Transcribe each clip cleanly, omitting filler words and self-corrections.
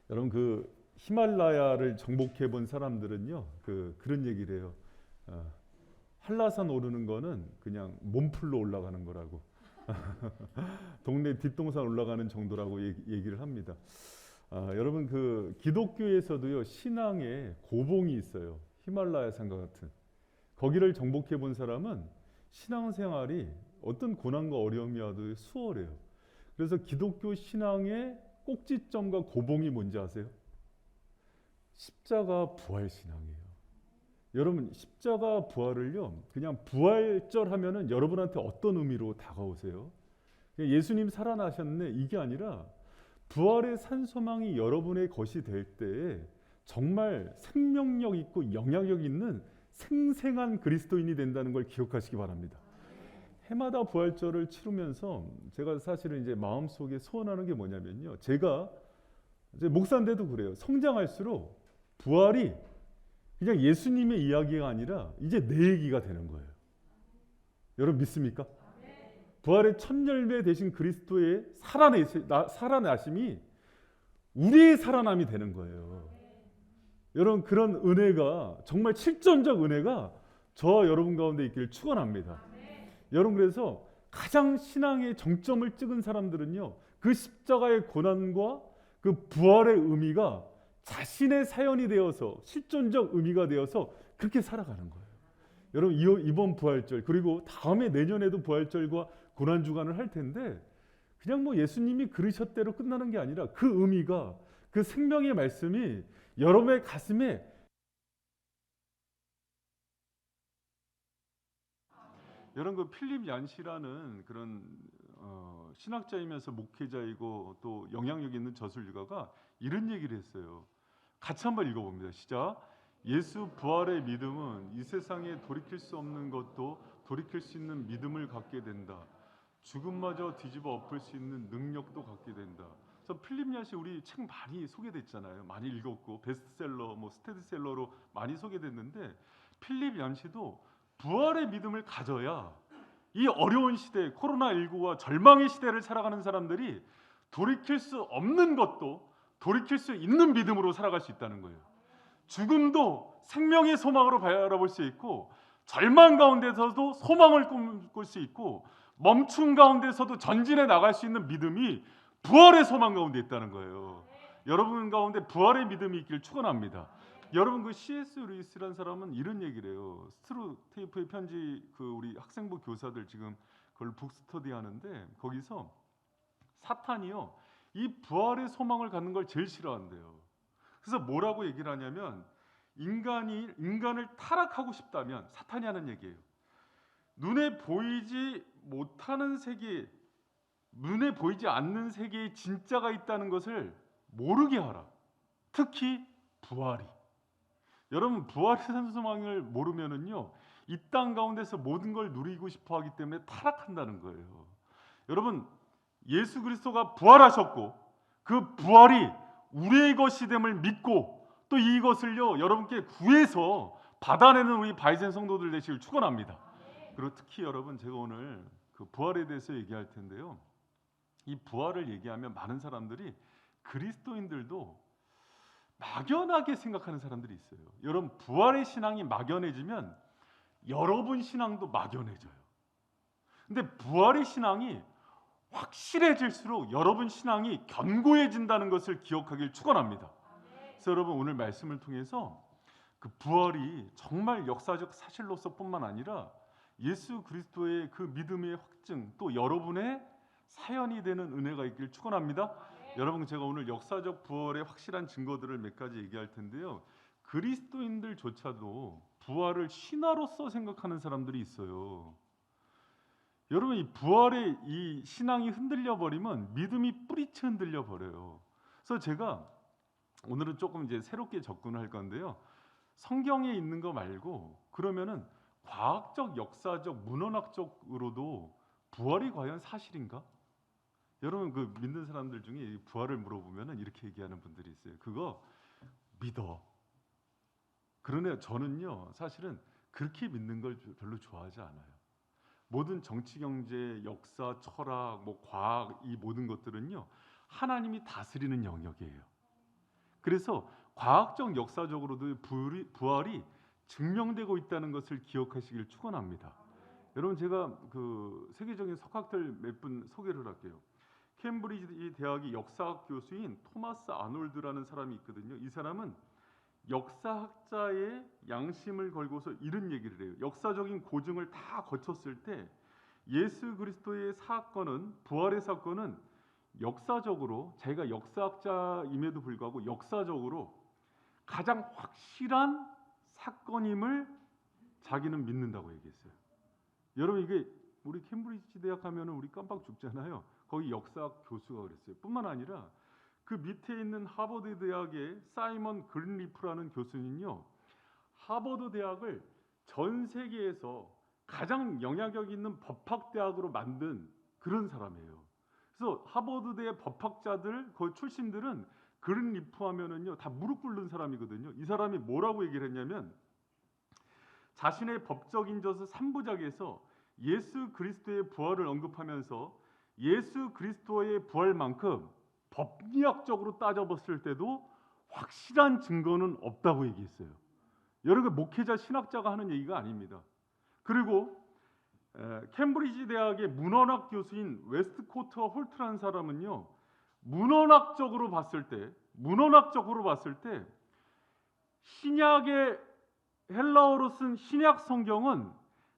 여러분 그 히말라야를 정복해 본 사람들은요 그런 얘기를 해요. 어, 한라산 오르는 거는 그냥 몸풀로 올라가는 거라고. 동네 뒷동산 올라가는 정도라고 얘기를 합니다. 여러분 그 기독교에서도요 신앙에 고봉이 있어요. 히말라야 산과 같은 거기를 정복해 본 사람은 신앙생활이 어떤 고난과 어려움이 와도 수월해요. 그래서 기독교 신앙의 꼭지점과 고봉이 뭔지 아세요? 십자가 부활 신앙이에요. 여러분 십자가 부활을요 그냥 부활절 하면은 여러분한테 어떤 의미로 다가오세요? 예수님 살아나셨네 이게 아니라 부활의 산소망이 여러분의 것이 될 때에 정말 생명력 있고 영향력 있는 생생한 그리스도인이 된다는 걸 기억하시기 바랍니다. 해마다 부활절을 치르면서 제가 사실은 이제 마음속에 소원하는 게 뭐냐면요. 제가 이제 목사인데도 그래요. 성장할수록 부활이 그냥 예수님의 이야기가 아니라 이제 내 얘기가 되는 거예요. 여러분 믿습니까? 부활의 첫 열매 되신 그리스도의 살아나심이 우리의 살아남이 되는 거예요. 여러분 그런 은혜가 정말 실존적 은혜가 저와 여러분 가운데 있기를 축원합니다. 여러분 그래서 가장 신앙의 정점을 찍은 사람들은요 그 십자가의 고난과 그 부활의 의미가 자신의 사연이 되어서 실존적 의미가 되어서 그렇게 살아가는 거예요. 여러분 이번 부활절 그리고 다음에 내년에도 부활절과 고난주간을 할 텐데 그냥 뭐 예수님이 그러셨대로 끝나는 게 아니라 그 의미가 그 생명의 말씀이 여러분의 가슴에 여러분 그 필립 얀시라는 그런 신학자이면서 목회자이고 또 영향력 있는 저술가가 이런 얘기를 했어요. 같이 한번 읽어봅니다. 시작. 예수 부활의 믿음은 이 세상에 돌이킬 수 없는 것도 돌이킬 수 있는 믿음을 갖게 된다. 죽음마저 뒤집어 엎을 수 있는 능력도 갖게 된다. 그래서 필립 얀시 우리 책 많이 소개됐잖아요. 많이 읽었고 베스트셀러, 뭐 스테디셀러로 많이 소개됐는데 필립 얀시도 부활의 믿음을 가져야 이 어려운 시대, 코로나19와 절망의 시대를 살아가는 사람들이 돌이킬 수 없는 것도 돌이킬 수 있는 믿음으로 살아갈 수 있다는 거예요. 죽음도 생명의 소망으로 바라볼 수 있고 절망 가운데서도 소망을 꿈꿀 수 있고 멈춤 가운데서도 전진해 나갈 수 있는 믿음이 부활의 소망 가운데 있다는 거예요. 여러분 가운데 부활의 믿음이 있기를 축원합니다. 여러분 그 C.S. 루이스라는 사람은 이런 얘기를 해요. 스트루 테이프의 편지 그 우리 학생부 교사들 지금 그걸 북스터디 하는데 거기서 사탄이요 이 부활의 소망을 갖는 걸 제일 싫어한대요. 그래서 뭐라고 얘기를 하냐면 인간을 타락하고 싶다면 사탄이 하는 얘기예요. 눈에 보이지 못하는 세계, 눈에 보이지 않는 세계에 진짜가 있다는 것을 모르게 하라. 특히 부활이. 여러분 부활의 산소망을 모르면은요 이 땅 가운데서 모든 걸 누리고 싶어하기 때문에 타락한다는 거예요. 여러분 예수 그리스도가 부활하셨고 그 부활이 우리의 것이 됨을 믿고 또 이것을요 여러분께 구해서 받아내는 우리 바이젠 성도들 되시길 축원합니다. 그리고 특히 여러분 제가 오늘 그 부활에 대해서 얘기할 텐데요. 이 부활을 얘기하면 많은 사람들이 그리스도인들도 막연하게 생각하는 사람들이 있어요. 여러분 부활의 신앙이 막연해지면 여러분 신앙도 막연해져요. 근데 부활의 신앙이 확실해질수록 여러분 신앙이 견고해진다는 것을 기억하길 축원합니다. 그래서 여러분 오늘 말씀을 통해서 그 부활이 정말 역사적 사실로서뿐만 아니라 예수 그리스도의 그 믿음의 확증 또 여러분의 사연이 되는 은혜가 있길 축원합니다. 여러분 제가 오늘 역사적 부활의 확실한 증거들을 몇 가지 얘기할 텐데요. 그리스도인들조차도 부활을 신화로서 생각하는 사람들이 있어요. 여러분 이 부활의 이 신앙이 흔들려 버리면 믿음이 뿌리째 흔들려 버려요. 그래서 제가 오늘은 조금 이제 새롭게 접근할 건데요. 성경에 있는 거 말고 그러면은 과학적, 역사적, 문헌학적으로도 부활이 과연 사실인가? 여러분 그 믿는 사람들 중에 부활을 물어보면은 이렇게 얘기하는 분들이 있어요. 그거 믿어. 그러나 저는요 사실은 그렇게 믿는 걸 별로 좋아하지 않아요. 모든 정치, 경제, 역사, 철학, 뭐 과학 이 모든 것들은요 하나님이 다스리는 영역이에요. 그래서 과학적 역사적으로도 부활이 증명되고 있다는 것을 기억하시길 축원합니다. 여러분, 제가 그 세계적인 석학들 몇 분 소개를 할게요. 케임브리지 대학의 역사학 교수인 토마스 아놀드라는 사람이 있거든요. 이 사람은 역사학자의 양심을 걸고서 이런 얘기를 해요. 역사적인 고증을 다 거쳤을 때 예수 그리스도의 사건은, 부활의 사건은 역사적으로, 자기가 역사학자임에도 불구하고 역사적으로 가장 확실한 사건임을 자기는 믿는다고 얘기했어요. 여러분, 이게 우리 캠브리지 대학 하면은 우리 깜빡 죽잖아요. 거기 역사학 교수가 그랬어요. 뿐만 아니라 그 밑에 있는 하버드 대학의 사이먼 그린리프라는 교수는요, 하버드 대학을 전 세계에서 가장 영향력 있는 법학 대학으로 만든 그런 사람이에요. 그래서 하버드대 법학자들 그 출신들은 그린리프 하면은요 다 무릎 꿇는 사람이거든요. 이 사람이 뭐라고 얘기를 했냐면, 자신의 법적인 저서 3부작에서 예수 그리스도의 부활을 언급하면서 예수 그리스도의 부활만큼 법리학적으로 따져봤을 때도 확실한 증거는 없다고 얘기했어요. 여러분, 목회자 신학자가 하는 얘기가 아닙니다. 그리고 캠브리지 대학의 문헌학 교수인 웨스트코트 홀트라는 사람은요, 문헌학적으로 봤을 때 신약의 헬라어로 쓴 신약 성경은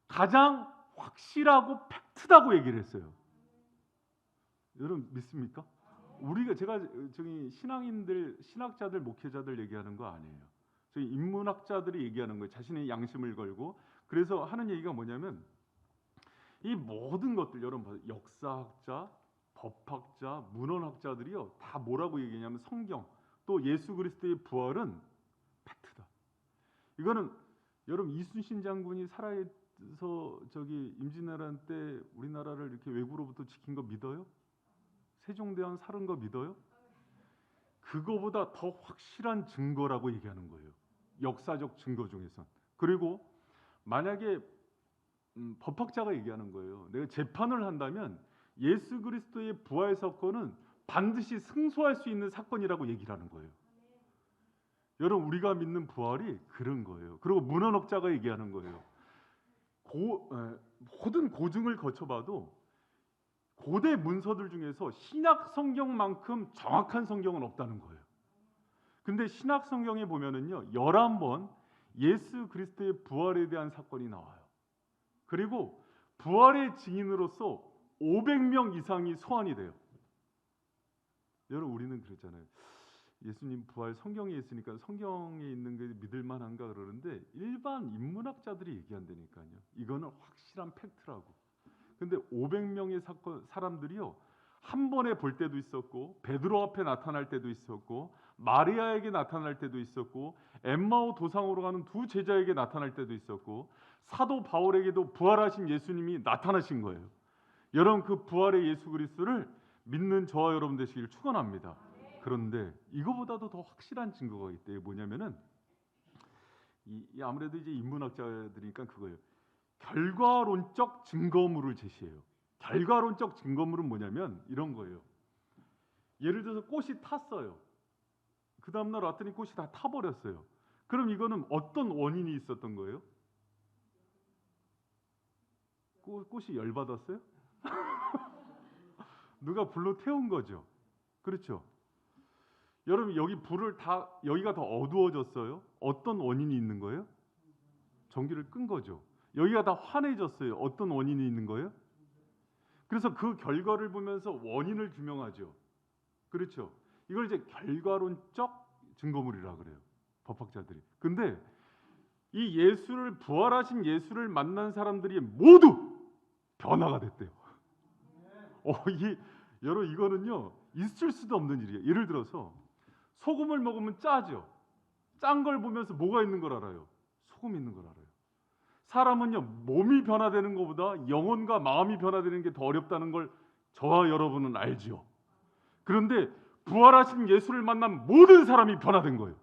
가장 확실하고 팩트다고 얘기를 했어요. 여러분 믿습니까? 제가 저기 신학자들, 목회자들 얘기하는 거 아니에요. 저희 인문학자들이 얘기하는 거예요. 자신의 양심을 걸고. 그래서 하는 얘기가 뭐냐면, 이 모든 것들, 여러분 봐요. 역사학자, 법학자, 문헌학자들이요 다 뭐라고 얘기하냐면, 성경 또 예수 그리스도의 부활은 팩트다. 이거는 여러분, 이순신 장군이 살아서 저기 임진왜란 때 우리나라를 이렇게 외국으로부터 지킨 거 믿어요? 세종대왕 살은 거 믿어요? 그거보다 더 확실한 증거라고 얘기하는 거예요. 역사적 증거 중에선. 그리고 만약에 법학자가 얘기하는 거예요. 내가 재판을 한다면 예수 그리스도의 부활 사건은 반드시 승소할 수 있는 사건이라고 얘기를 하는 거예요. 여러분, 우리가 믿는 부활이 그런 거예요. 그리고 문헌학자가 얘기하는 거예요. 모든 고증을 거쳐봐도 고대 문서들 중에서 신약 성경만큼 정확한 성경은 없다는 거예요. 근데 신약 성경에 보면은요 11번 예수 그리스도의 부활에 대한 사건이 나와요. 그리고 부활의 증인으로서 500명 이상이 소환이 돼요. 여러분, 우리는 그랬잖아요. 예수님 부활 성경에 있으니까 성경에 있는 게 믿을 만한가 그러는데, 일반 인문학자들이 얘기한다니까요. 이거는 확실한 팩트라고. 근데 500명의 사람들이요 한 번에 볼 때도 있었고, 베드로 앞에 나타날 때도 있었고, 마리아에게 나타날 때도 있었고, 엠마오 도상으로 가는 두 제자에게 나타날 때도 있었고, 사도 바울에게도 부활하신 예수님이 나타나신 거예요. 여러분, 그 부활의 예수 그리스도를 믿는 저와 여러분 되시길 축원합니다. 그런데 이거보다도 더 확실한 증거가 있대요. 뭐냐면은 아무래도 이제 인문학자들이니까 그거예요. 결과론적 증거물을 제시해요. 결과론적 증거물은 뭐냐면 이런 거예요. 예를 들어서 꽃이 탔어요. 그 다음날 왔더니 꽃이 다 타버렸어요. 그럼 이거는 어떤 원인이 있었던 거예요? 꽃이 열받았어요? 누가 불로 태운 거죠. 그렇죠? 여러분, 여기가 더 어두워졌어요. 어떤 원인이 있는 거예요? 전기를 끈 거죠. 여기가 다 환해졌어요. 어떤 원인이 있는 거예요? 그래서 그 결과를 보면서 원인을 규명하죠. 그렇죠? 이걸 이제 결과론적 증거물이라 그래요. 법학자들이. 근데 이 부활하신 예수를 만난 사람들이 모두 변화가 됐대요. 여러분, 이거는요 있을 수도 없는 일이에요. 예를 들어서 소금을 먹으면 짜죠. 짠 걸 보면서 뭐가 있는 걸 알아요? 소금이 있는 걸 알아요. 사람은요 몸이 변화되는 것보다 영혼과 마음이 변화되는 게 더 어렵다는 걸 저와 여러분은 알죠. 그런데 부활하신 예수를 만난 모든 사람이 변화된 거예요.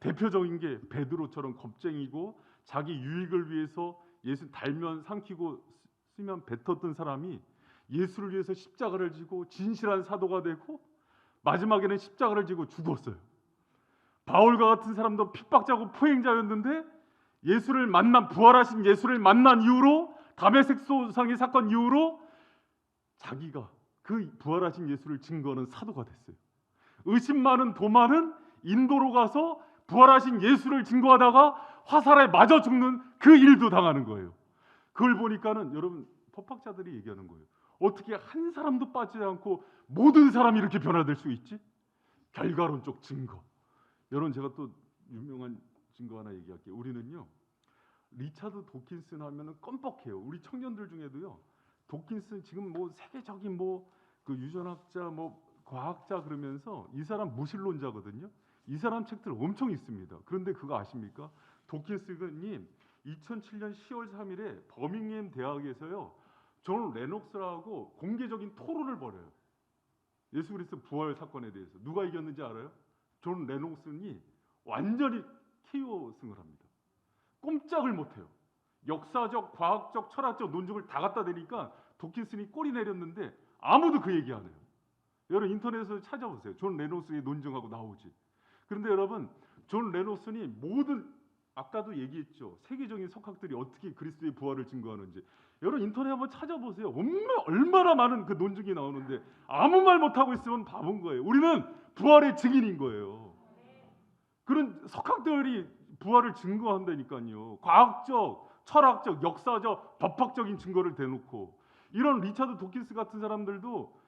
대표적인 게 베드로처럼 겁쟁이고 자기 유익을 위해서 예수 달면 삼키고 쓰면 뱉었던 사람이 예수를 위해서 십자가를 지고 진실한 사도가 되고 마지막에는 십자가를 지고 죽었어요. 바울과 같은 사람도 핍박자고 포행자였는데 부활하신 예수를 만난 이후로, 다메섹 소상의 사건 이후로 자기가 그 부활하신 예수를 증거하는 사도가 됐어요. 의심 많은 도마는 인도로 가서 부활하신 예수를 증거하다가 화살에 맞아 죽는 그 일도 당하는 거예요. 그걸 보니까는 여러분, 법학자들이 얘기하는 거예요. 어떻게 한 사람도 빠지지 않고 모든 사람이 이렇게 변화될 수 있지? 결과론적 증거. 여러분, 제가 또 유명한 증거 하나 얘기할게요. 우리는요, 리차드 도킨슨 하면은 껌뻑해요. 우리 청년들 중에도요, 도킨슨 지금 뭐 세계적인 뭐 그 유전학자, 뭐 과학자 그러면서 이 사람 무신론자거든요. 이 사람 책들 엄청 있습니다. 그런데 그거 아십니까? 도킨슨이 2007년 10월 3일에 버밍엄 대학에서요, 존 레녹스라고 공개적인 토론을 벌여요. 예수 그리스도 부활 사건에 대해서. 누가 이겼는지 알아요? 존 레녹슨이 완전히 KO 승을 합니다. 꼼짝을 못해요. 역사적, 과학적, 철학적 논증을 다 갖다 대니까 도킨슨이 꼬리 내렸는데 아무도 그 얘기 안 해요. 여러분, 인터넷에서 찾아보세요. 존 레녹슨의 논증하고 나오지. 그런데 여러분, 존 레녹슨이 모든, 아까도 얘기했죠, 세계적인 석학들이 어떻게 그리스도의 부활을 증거하는지. 여러분, 인터넷 한번 찾아보세요. 얼마나 많은 그 논증이 나오는데 아무 말 못하고 있으면 바본 거예요. 우리는 부활의 증인인 거예요. 그런 석학들이 부활을 증거한다니까요. 과학적, 철학적, 역사적, 법학적인 증거를 대놓고. 이런 리차드 도킨스 같은 사람들도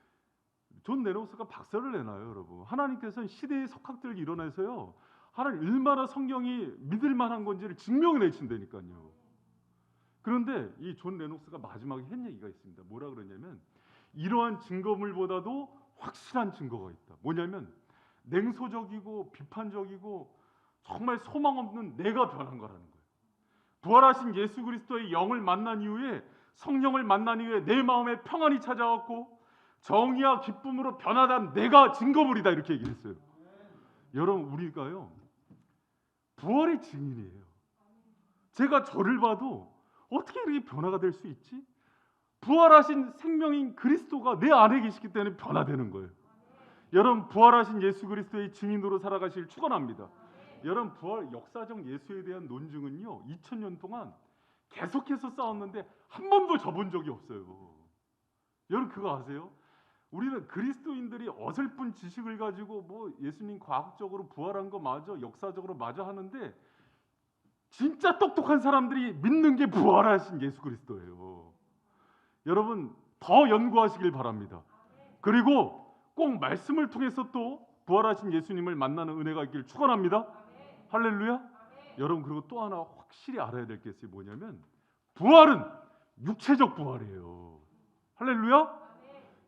존 레녹스가 박사를 내놔요, 여러분. 하나님께서는 시대의 석학들을 일어나서요, 하나님 얼마나 성경이 믿을 만한 건지를 증명해 내신다니까요. 그런데 이 존 레녹스가 마지막에 한 얘기가 있습니다. 뭐라 그러냐면, 이러한 증거물보다도 확실한 증거가 있다. 뭐냐면, 냉소적이고 비판적이고 정말 소망 없는 내가 변한 거라는 거예요. 부활하신 예수 그리스도의 영을 만난 이후에, 성령을 만난 이후에 내 마음에 평안이 찾아왔고 정의와 기쁨으로 변화된 내가 증거물이다, 이렇게 얘기했어요. 여러분, 우리가요, 부활의 증인이에요. 제가 저를 봐도 어떻게 이렇게 변화가 될 수 있지? 부활하신 생명인 그리스도가 내 안에 계시기 때문에 변화되는 거예요. 여러분, 부활하신 예수 그리스도의 증인으로 살아가실 축원합니다. 여러분, 부활 역사적 예수에 대한 논증은요, 2000년 동안 계속해서 싸웠는데 한 번도 져본 적이 없어요. 여러분, 그거 아세요? 우리는 그리스도인들이 어설픈 지식을 가지고 뭐 예수님 과학적으로 부활한 거 맞아, 역사적으로 맞아 하는데, 진짜 똑똑한 사람들이 믿는 게 부활하신 예수 그리스도예요. 여러분, 더 연구하시길 바랍니다. 그리고 꼭 말씀을 통해서 또 부활하신 예수님을 만나는 은혜가 있기를 축원합니다. 할렐루야. 여러분, 그리고 또 하나 확실히 알아야 될 게 있어요. 뭐냐면, 부활은 육체적 부활이에요. 할렐루야.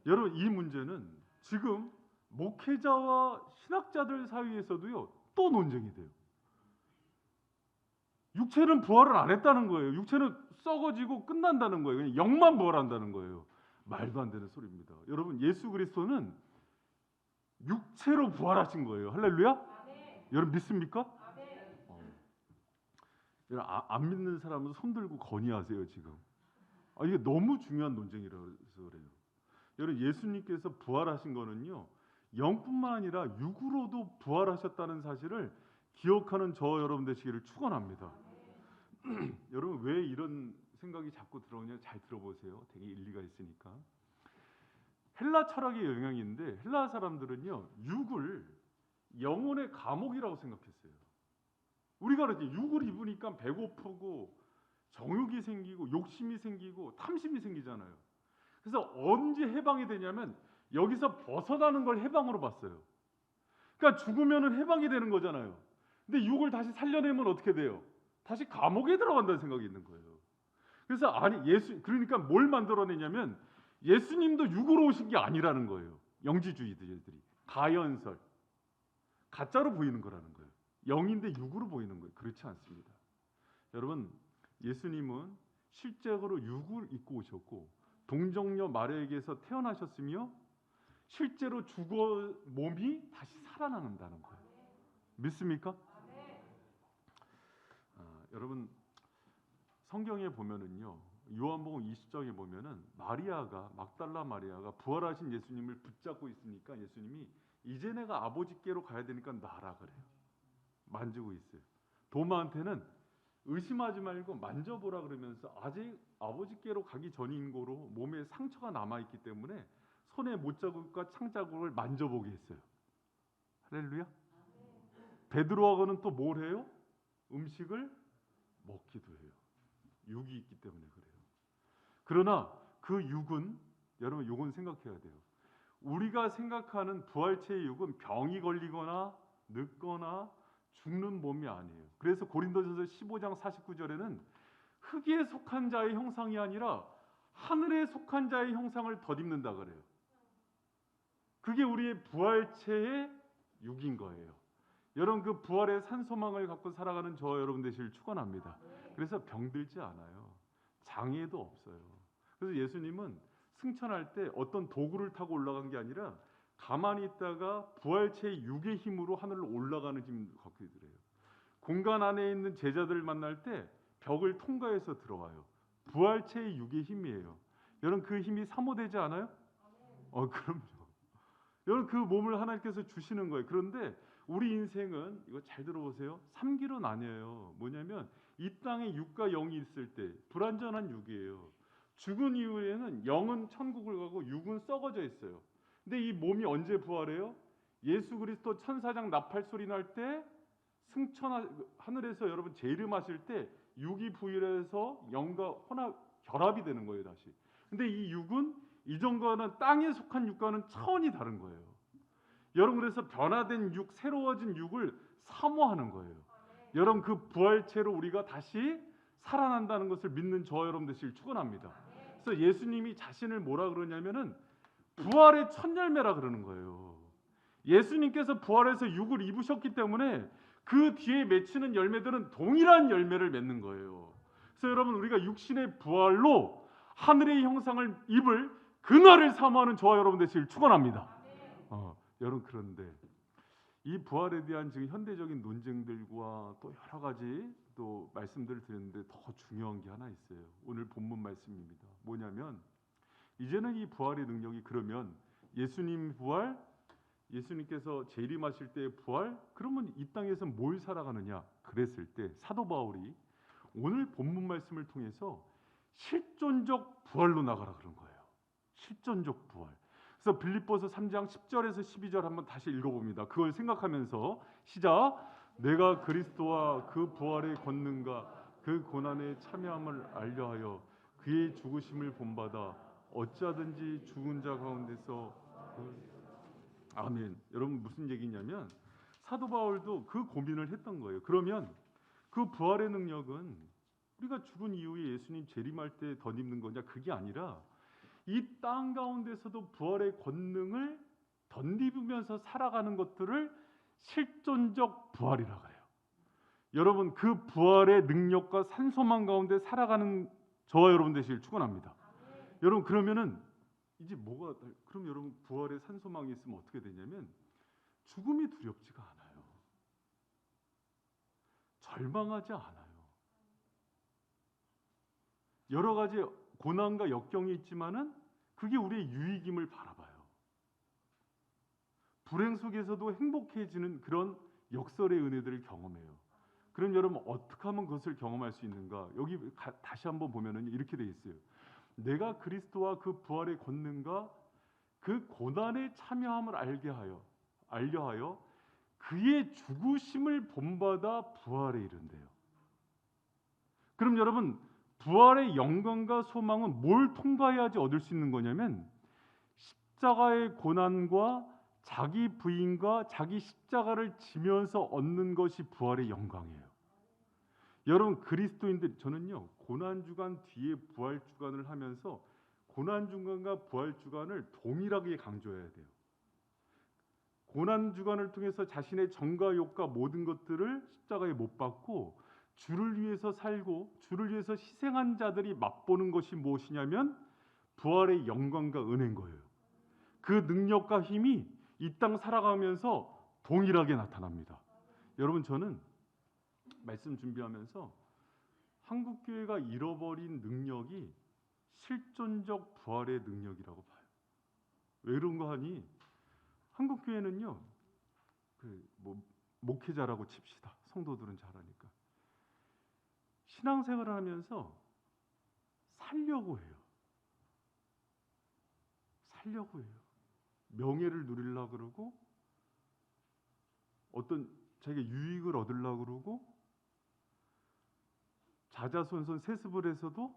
여러분, 이 문제는 지금 목회자와 신학자들 사이에서도요, 또 논쟁이 돼요. 육체는 부활을 안 했다는 거예요. 육체는 썩어지고 끝난다는 거예요. 그냥 영만 부활한다는 거예요. 말도 안 되는 소리입니다. 여러분, 예수 그리스도는 육체로 부활하신 거예요. 할렐루야. 여러분, 믿습니까? 여러분, 안 믿는 사람은 손 들고 건의하세요 지금. 이게 너무 중요한 논쟁이라서 그래요. 여러분, 예수님께서 부활하신 거는요, 영뿐만 아니라 육으로도 부활하셨다는 사실을 기억하는 저 여러분 되시기를 축원합니다. 여러분, 왜 이런 생각이 자꾸 들어오냐, 잘 들어보세요. 되게 일리가 있으니까. 헬라 철학의 영향인데, 헬라 사람들은요, 육을 영혼의 감옥이라고 생각했어요. 우리가 그러지, 육을 입으니까 배고프고 정욕이 생기고 욕심이 생기고 탐심이 생기잖아요. 그래서 언제 해방이 되냐면, 여기서 벗어나는 걸 해방으로 봤어요. 그러니까 죽으면은 해방이 되는 거잖아요. 근데 육을 다시 살려내면 어떻게 돼요? 다시 감옥에 들어간다는 생각이 있는 거예요. 그래서 그러니까 뭘 만들어내냐면, 예수님도 육으로 오신 게 아니라는 거예요. 영지주의들이 가연설, 가짜로 보이는 거라는 거예요. 영인데 육으로 보이는 거예요. 그렇지 않습니다. 여러분, 예수님은 실제로 육을 입고 오셨고 동정녀 마리아에게서 태어나셨으며 실제로 죽어 몸이 다시 살아난다는 거예요. 믿습니까? 여러분, 성경에 보면은요, 요한복음 20장에 보면은 막달라 마리아가 부활하신 예수님을 붙잡고 있으니까 예수님이, 이제 내가 아버지께로 가야 되니까 나라 그래요. 만지고 있어요. 도마한테는 의심하지 말고 만져보라 그러면서 아직 아버지께로 가기 전인 거로 몸에 상처가 남아있기 때문에 손에 못자국과 창자국을 만져보게 했어요. 할렐루야. 베드로하고는 또 뭘 해요? 음식을 먹기도 해요. 육이 있기 때문에 그래요. 그러나 그 육은, 여러분 요건 생각해야 돼요. 우리가 생각하는 부활체의 육은 병이 걸리거나 늙거나 죽는 몸이 아니에요. 그래서 고린도전서 15장 49절에는 흙에 속한 자의 형상이 아니라 하늘에 속한 자의 형상을 덧입는다 그래요. 그게 우리의 부활체의 육인 거예요. 여러분 그 부활의 산소망을 갖고 살아가는 저와 여러분 되시길 축원합니다. 그래서 병들지 않아요. 장애도 없어요. 그래서 예수님은 승천할 때 어떤 도구를 타고 올라간 게 아니라 가만히 있다가 부활체의 육의 힘으로 하늘로 올라가는 힘을 갖고 있더래요. 공간 안에 있는 제자들을 만날 때 벽을 통과해서 들어와요. 부활체의 육의 힘이에요. 여러분 그 힘이 사모되지 않아요? 그럼요. 여러분 그 몸을 하나님께서 주시는 거예요. 그런데 우리 인생은 이거 잘 들어보세요. 3기로 나뉘어요. 뭐냐면 이 땅에 육과 영이 있을 때 불완전한 육이에요. 죽은 이후에는 영은 천국을 가고 육은 썩어져 있어요. 근데 이 몸이 언제 부활해요? 예수 그리스도 천사장 나팔 소리 날 때 하늘에서 여러분 재림하실 때 육이 부활해서 영과 결합이 되는 거예요, 다시. 근데 이 육은 이전과는 땅에 속한 육과는 차원이 다른 거예요. 여러분 그래서 변화된 육, 새로워진 육을 사모하는 거예요. 여러분 그 부활체로 우리가 다시 살아난다는 것을 믿는 저와 여러분 되시길 축원합니다. 그래서 예수님이 자신을 뭐라 그러냐면은 부활의 첫 열매라 그러는 거예요. 예수님께서 부활해서 육을 입으셨기 때문에 그 뒤에 맺히는 열매들은 동일한 열매를 맺는 거예요. 그래서 여러분 우리가 육신의 부활로 하늘의 형상을 입을 그날을 사모하는 저와 여러분 되시길 축원합니다. 여러분 그런데 이 부활에 대한 지금 현대적인 논쟁들과 또 여러 가지 또 말씀들을 드렸는데 더 중요한 게 하나 있어요. 오늘 본문 말씀입니다. 뭐냐면 이제는 이 부활의 능력이 그러면 예수님 부활, 예수님께서 재림하실 때의 부활, 그러면 이 땅에서 뭘 살아가느냐? 그랬을 때 사도 바울이 오늘 본문 말씀을 통해서 실존적 부활로 나가라 그런 거예요. 실존적 부활. 그래서 빌립보서 3장 10절에서 12절 한번 다시 읽어봅니다. 그걸 생각하면서 시작. 내가 그리스도와 그 부활의 권능과 그 고난의 참여함을 알려하여 그의 죽으심을 본받아 어찌하든지 죽은 자 가운데서 아멘. 여러분 무슨 얘기냐면 사도 바울도 그 고민을 했던 거예요. 그러면 그 부활의 능력은 우리가 죽은 이후에 예수님 재림할 때 덧입는 거냐? 그게 아니라 이 땅 가운데서도 부활의 권능을 덧입으면서 살아가는 것들을 실존적 부활이라고 해요. 여러분 그 부활의 능력과 산소망 가운데 살아가는 저와 여러분 되시길 축원합니다. 여러분 그러면은 이제 그럼 여러분 부활의 산소망이 있으면 어떻게 되냐면 죽음이 두렵지가 않아요. 절망하지 않아요. 여러 가지 고난과 역경이 있지만은 그게 우리의 유익임을 바라봐요. 불행 속에서도 행복해지는 그런 역설의 은혜들을 경험해요. 그럼 여러분 어떻게 하면 그것을 경험할 수 있는가? 여기 다시 한번 보면은 이렇게 돼 있어요. 내가 그리스도와 그 부활의 권능과 그 고난에 참여함을 알려하여 그의 죽으심을 본받아 부활에 이른대요. 그럼 여러분 부활의 영광과 소망은 뭘 통과해야지 얻을 수 있는 거냐면 십자가의 고난과 자기 부인과 자기 십자가를 지면서 얻는 것이 부활의 영광이에요. 여러분 그리스도인들 저는요 고난주간 뒤에 부활주간을 하면서 고난주간과 부활주간을 동일하게 강조해야 돼요. 고난주간을 통해서 자신의 정과 욕과 모든 것들을 십자가에 못 박고 주를 위해서 살고 주를 위해서 희생한 자들이 맛보는 것이 무엇이냐면 부활의 영광과 은혜인 거예요. 그 능력과 힘이 이 땅 살아가면서 동일하게 나타납니다. 여러분 저는 말씀 준비하면서 한국교회가 잃어버린 능력이 실존적 부활의 능력이라고 봐요. 왜 그런가 하니 한국교회는요 목회자라고 칩시다. 성도들은 잘하니까. 신앙생활을 하면서 살려고 해요. 살려고 해요. 명예를 누리려고 그러고 어떤 자기가 유익을 얻으려고 그러고 자자손손 세습을 해서도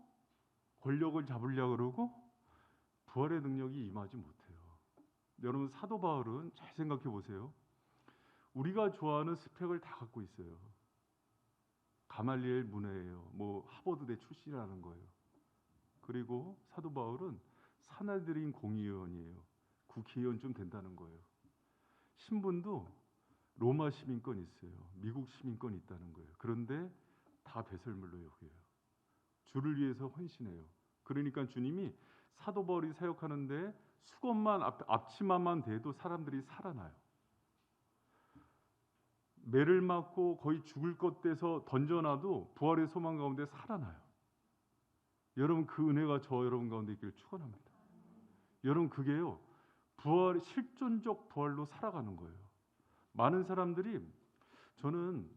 권력을 잡으려고 그러고 부활의 능력이 임하지 못해요. 여러분 사도 바울은 잘 생각해 보세요. 우리가 좋아하는 스펙을 다 갖고 있어요. 가말리엘 문외예요. 뭐 하버드대 출신이라는 거예요. 그리고 사도 바울은 사내들인 공의원이에요. 국회의원쯤 된다는 거예요. 신분도 로마 시민권 있어요. 미국 시민권 있다는 거예요. 그런데 다 배설물로 여겨요. 주를 위해서 헌신해요. 그러니까 주님이 사도 바울이 사역하는데 수건만 앞치마만 대도 사람들이 살아나요. 매를 맞고 거의 죽을 것 돼서 던져놔도 부활의 소망 가운데 살아나요. 여러분 그 은혜가 저 여러분 가운데 있기를 축원합니다. 여러분 그게요 부활 실존적 부활로 살아가는 거예요. 많은 사람들이 저는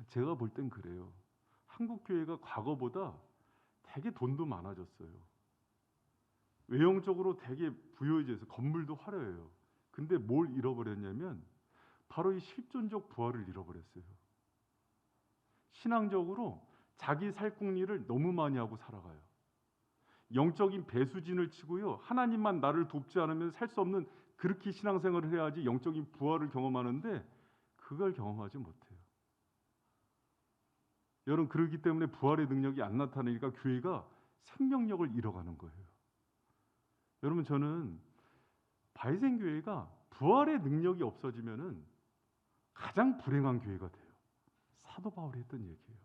제가 볼 땐 그래요. 한국 교회가 과거보다 되게 돈도 많아졌어요. 외형적으로 되게 부유해져서 건물도 화려해요. 근데 뭘 잃어버렸냐면 바로 이 실존적 부활을 잃어버렸어요. 신앙적으로 자기 살궁리를 너무 많이 하고 살아가요. 영적인 배수진을 치고요. 하나님만 나를 돕지 않으면 살 수 없는 그렇게 신앙생활을 해야지 영적인 부활을 경험하는데 그걸 경험하지 못해요. 여러분 그렇기 때문에 부활의 능력이 안 나타나니까 교회가 생명력을 잃어가는 거예요. 여러분 저는 바이센교회가 부활의 능력이 없어지면은 가장 불행한 교회가 돼요. 사도 바울이 했던 얘기예요.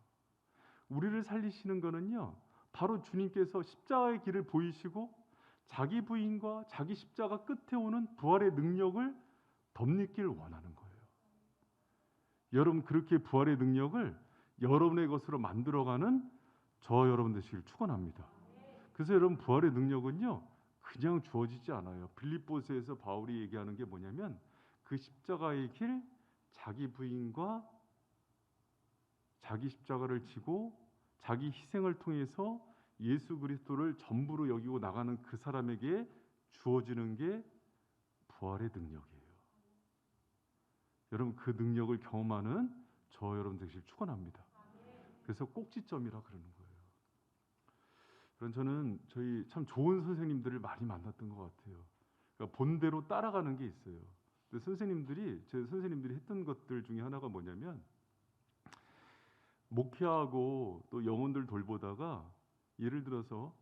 우리를 살리시는 거는요. 바로 주님께서 십자가의 길을 보이시고 자기 부인과 자기 십자가 끝에 오는 부활의 능력을 덧입길 원하는 거예요. 여러분 그렇게 부활의 능력을 여러분의 것으로 만들어가는 저 여러분 되시길 축원합니다. 그래서 여러분 부활의 능력은요. 그냥 주어지지 않아요. 빌립보서에서 바울이 얘기하는 게 뭐냐면 그 십자가의 길 자기 부인과 자기 십자가를 지고 자기 희생을 통해서 예수 그리스도를 전부로 여기고 나가는 그 사람에게 주어지는 게 부활의 능력이에요. 여러분 그 능력을 경험하는 저 여러분 되시길 축원합니다. 그래서 꼭지점이라 그러는 거예요. 그런 저는 저희 참 좋은 선생님들을 많이 만났던 것 같아요. 그러니까 본대로 따라가는 게 있어요. 근데 제 선생님들이 했던 것들 중에 하나가 뭐냐면 목회하고 또 영혼들 돌보다가 예를 들어서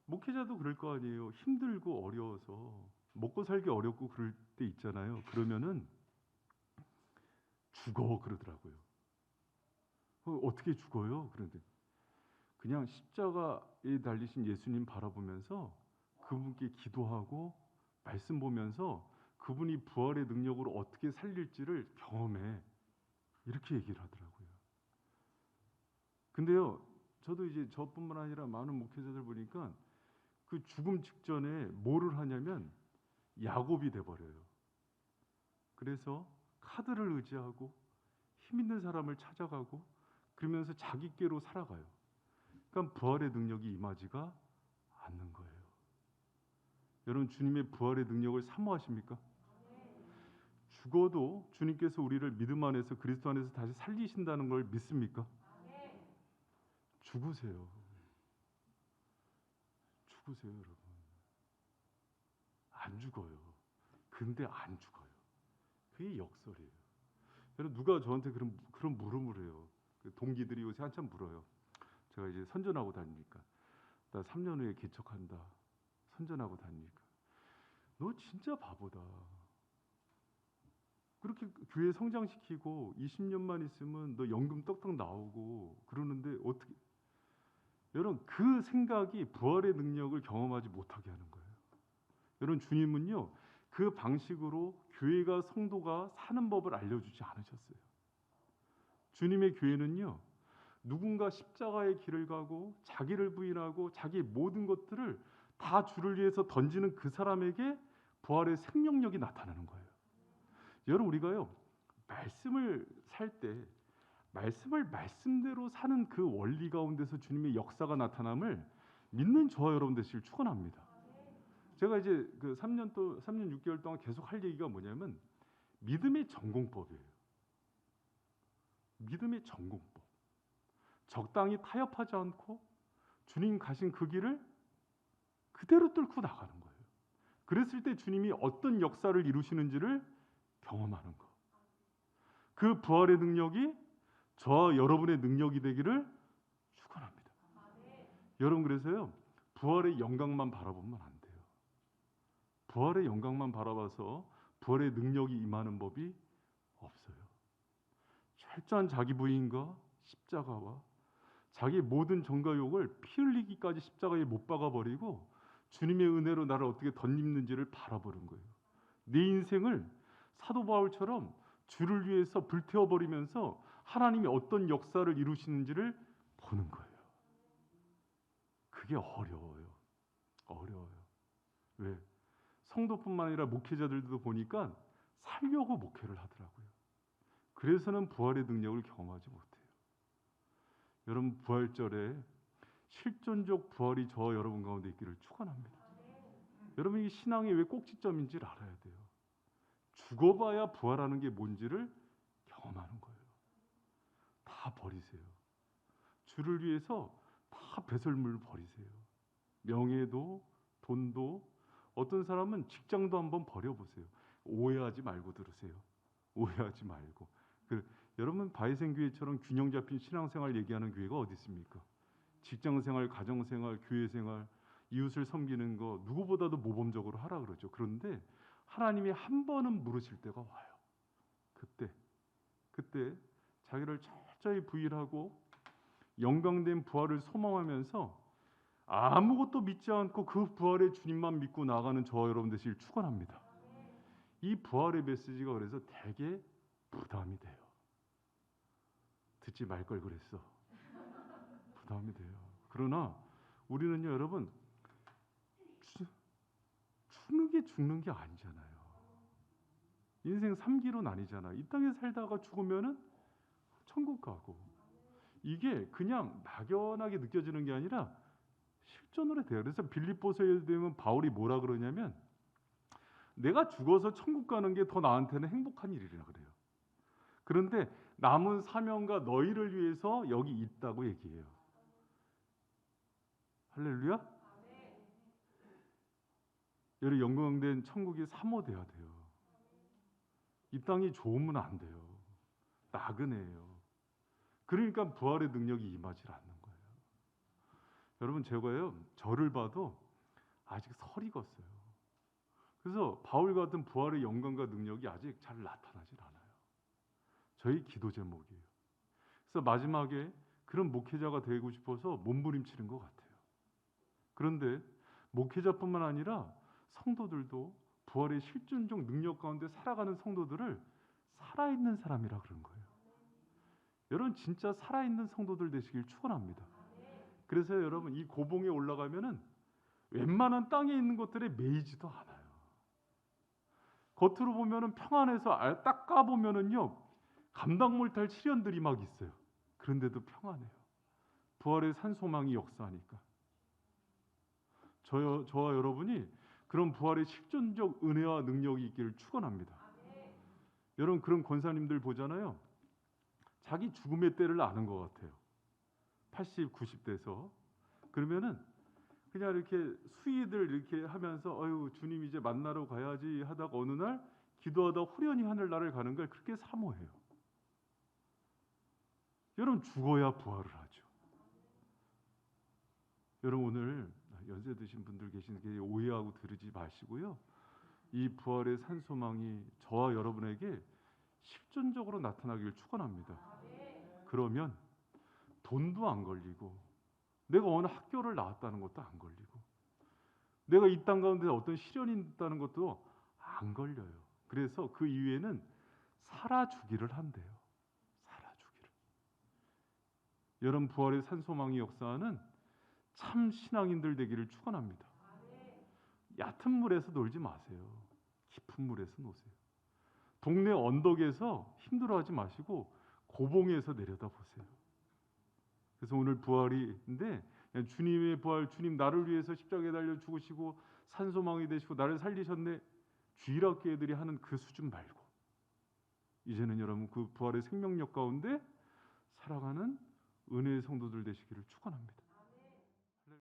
목회자도 그럴 거 아니에요. 힘들고 어려워서 먹고 살기 어렵고 그럴 때 있잖아요. 그러면은 죽어 그러더라고요. 어떻게 죽어요? 그런데 그냥 십자가에 달리신 예수님 바라보면서 그분께 기도하고 말씀 보면서 그분이 부활의 능력으로 어떻게 살릴지를 경험해. 이렇게 얘기를 하더라고요. 근데요, 저도 이제 저뿐만 아니라 많은 목회자들 보니까 그 죽음 직전에 뭐를 하냐면 야곱이 돼버려요. 그래서 카드를 의지하고 힘 있는 사람을 찾아가고 그러면서 자기께로 살아가요. 그러니까 부활의 능력이 임하지가 않는 거예요. 여러분 주님의 부활의 능력을 사모하십니까? 죽어도 주님께서 우리를 믿음 안에서 그리스도 안에서 다시 살리신다는 걸 믿습니까? 죽으세요. 죽으세요, 여러분. 안 죽어요. 근데 안 죽어요. 그게 역설이에요. 여러분 누가 저한테 그런 물음을 해요. 동기들이 요새 한참 물어요. 제가 이제 선전하고 다니니까 나 3년 후에 개척한다. 선전하고 다니니까 너 진짜 바보다. 그렇게 교회 성장시키고 20년만 있으면 너 연금 떡떡 나오고 그러는데 어떻게 여러분 그 생각이 부활의 능력을 경험하지 못하게 하는 거예요. 여러분 주님은요 그 방식으로 교회가 성도가 사는 법을 알려주지 않으셨어요. 주님의 교회는요 누군가 십자가의 길을 가고 자기를 부인하고 자기의 모든 것들을 다 주를 위해서 던지는 그 사람에게 부활의 생명력이 나타나는 거예요. 여러분 우리가요 말씀을 살 때 말씀을 말씀대로 사는 그 원리 가운데서 주님의 역사가 나타남을 믿는 저와 여러분 되시길 축원합니다. 제가 이제 그 3년 6개월 동안 계속 할 얘기가 뭐냐면 믿음의 전공법이에요. 믿음의 전공법. 적당히 타협하지 않고 주님 가신 그 길을 그대로 뚫고 나가는 거예요. 그랬을 때 주님이 어떤 역사를 이루시는지를 경험하는 거. 그 부활의 능력이 저와 여러분의 능력이 되기를 축원합니다. 여러분 그래서요. 부활의 영광만 바라보면 안 돼요. 부활의 영광만 바라봐서 부활의 능력이 임하는 법이 없어요. 철저한 자기 부인과 십자가와 자기 모든 정가욕을 피 흘리기까지 십자가에 못 박아 버리고 주님의 은혜로 나를 어떻게 덧입는지를 바라보는 거예요. 내 인생을 사도 바울처럼 주를 위해서 불태워 버리면서 하나님이 어떤 역사를 이루시는지를 보는 거예요. 그게 어려워요. 어려워요. 왜? 성도뿐만 아니라 목회자들도 보니까 살려고 목회를 하더라고요. 그래서는 부활의 능력을 경험하지 못해요. 여러분 부활절에 실존적 부활이 저와 여러분 가운데 있기를 축원합니다. 여러분 이 신앙이 왜 꼭지점인지를 알아야 돼요. 죽어봐야 부활하는 게 뭔지를 경험하는 거예요. 다 버리세요. 주를 위해서 다 배설물을 버리세요. 명예도 돈도 어떤 사람은 직장도 한번 버려보세요. 오해하지 말고 들으세요. 오해하지 말고. 여러분 바이생교회처럼 균형 잡힌 신앙생활 얘기하는 교회가 어디 있습니까? 직장생활, 가정생활, 교회생활, 이웃을 섬기는 거 누구보다도 모범적으로 하라 그러죠. 그런데 하나님이 한 번은 물으실 때가 와요. 그때 자기를 철저히 부인하고 영광된 부활을 소망하면서 아무것도 믿지 않고 그 부활의 주님만 믿고 나가는 저와 여러분 되시길 축원합니다. 이 부활의 메시지가 그래서 되게 부담이 돼요. 듣지 말 걸 그랬어. 부담이 돼요. 그러나 우리는요 여러분 죽는 게 아니잖아요. 인생 3기로 나뉘잖아. 이 땅에 살다가 죽으면은 천국 가고 이게 그냥 막연하게 느껴지는 게 아니라 실존으로 돼요. 그래서 빌립보서에 되면 바울이 뭐라 그러냐면 내가 죽어서 천국 가는 게 더 나한테는 행복한 일이라 그래요. 그런데 남은 사명과 너희를 위해서 여기 있다고 얘기해요. 할렐루야? 여러분 영광된 천국이 사모돼야 돼요. 이 땅이 좋으면 안 돼요. 나그네예요. 그러니까 부활의 능력이 임하지 않는 거예요. 여러분 제가요 저를 봐도 아직 설 익었어요. 그래서 바울 같은 부활의 영광과 능력이 아직 잘 나타나질 않아요. 저희 기도 제목이에요. 그래서 마지막에 그런 목회자가 되고 싶어서 몸부림치는 것 같아요. 그런데 목회자뿐만 아니라 성도들도 부활의 실존적 능력 가운데 살아가는 성도들을 살아있는 사람이라 그런 거예요. 여러분 진짜 살아있는 성도들 되시길 축원합니다. 그래서 여러분 이 고봉에 올라가면은 웬만한 땅에 있는 것들에 매이지도 않아요. 겉으로 보면은 평안해서 딱 까보면은요 감당 못할 시련들이 막 있어요. 그런데도 평안해요. 부활의 산소망이 역사하니까. 저와 여러분이 그런 부활의 실존적 은혜와 능력이 있기를 축원합니다. 여러분 그런 권사님들 보잖아요. 자기 죽음의 때를 아는 것 같아요. 80, 90대에서 그러면은 그냥 이렇게 수위들 이렇게 하면서 어유 주님 이제 만나러 가야지 하다가 어느 날 기도하다 후련히 하늘나라를 가는 걸 그렇게 사모해요. 여러분 죽어야 부활을 하죠. 여러분 오늘 연세 드신 분들 계시는데 오해하고 들으지 마시고요. 이 부활의 산소망이 저와 여러분에게 실존적으로 나타나기를 축원합니다. 그러면 돈도 안 걸리고 내가 어느 학교를 나왔다는 것도 안 걸리고 내가 이 땅 가운데 어떤 시련이 있다는 것도 안 걸려요. 그래서 그 이후에는 살아주기를 한대요. 살아주기를. 여러분 부활의 산소망이 역사하는 참 신앙인들 되기를 축원합니다. 얕은 물에서 놀지 마세요. 깊은 물에서 노세요. 동네 언덕에서 힘들어하지 마시고 고봉에서 내려다 보세요. 그래서 오늘 부활인데 주님의 부활, 주님 나를 위해서 십자가에 달려 죽으시고 산소망이 되시고 나를 살리셨네. 주일학교애들이 하는 그 수준 말고 이제는 여러분 그 부활의 생명력 가운데 살아가는 은혜의 성도들 되시기를 축원합니다.